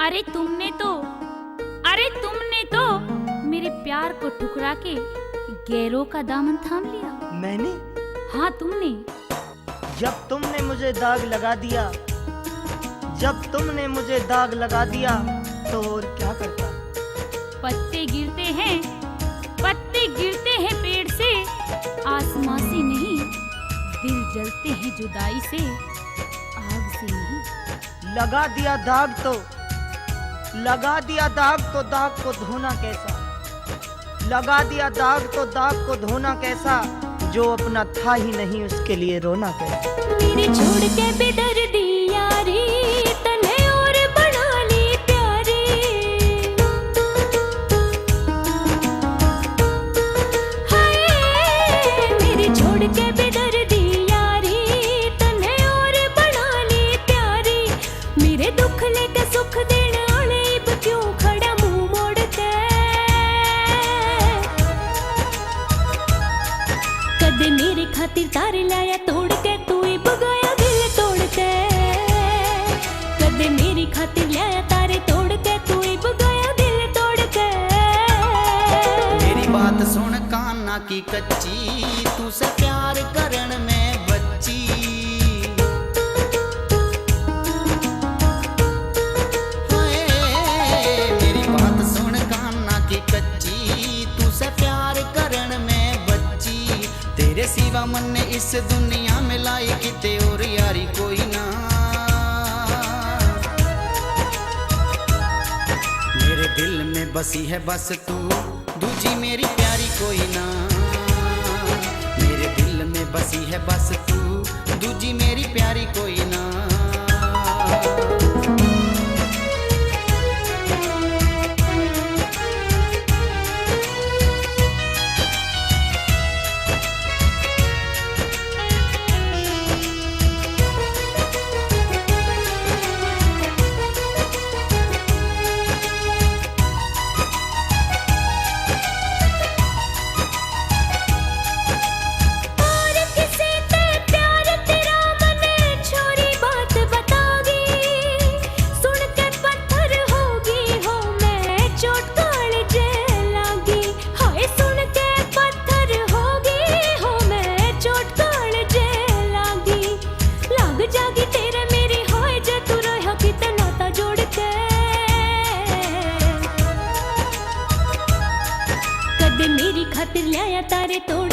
अरे तुमने तो मेरे प्यार को ठुकरा के गैरों का दामन थाम लिया। मैंने? हाँ तुमने। जब तुमने मुझे दाग लगा दिया, जब तुमने मुझे दाग लगा दिया तो और क्या करता। पत्ते गिरते हैं पेड़ से, आसमां से नहीं। दिल जलते हैं जुदाई से, आग से नहीं। लगा दिया दाग तो दाग को धोना कैसा। लगा दिया दाग तो दाग को धोना कैसा। जो अपना था ही नहीं उसके लिए रोना कैसा। मेरे छोड़ के बेदर्दी यारी, तन्हे और बना ली प्यारी। हाय मेरे छोड़ के बेदर्दी यारी, तन्हे और बना ली प्यारी। मेरे दुख लेके सुख देने वाले अब क्यों खड़ा मुंह मोड़ के। कदे मेरे खातिर तारे लाया तोड़ के, तू ही बगाया दिल तोड़ के। कदे मेरी खातिर लाया तारे तोड़ के, तू ही बगाया दिल तोड़ के। मेरी बात सुन कान्ना की कच्ची, तू से प्यार करन में बच्ची। हाय मेरी बात सुन कान्ना की कच्ची, तू से प्यार करन में बच्ची। तेरे सिवा मन ने इस दुनिया में लाई किते और यारी कोई ना। मेरे दिल में बसी है बस तू, दूजी मेरी प्यारी कोई ना। मेरे दिल में बसी है बस तू, दूजी मेरी प्यारी कोई ना। मेरी खातिर लाया तारे तोड़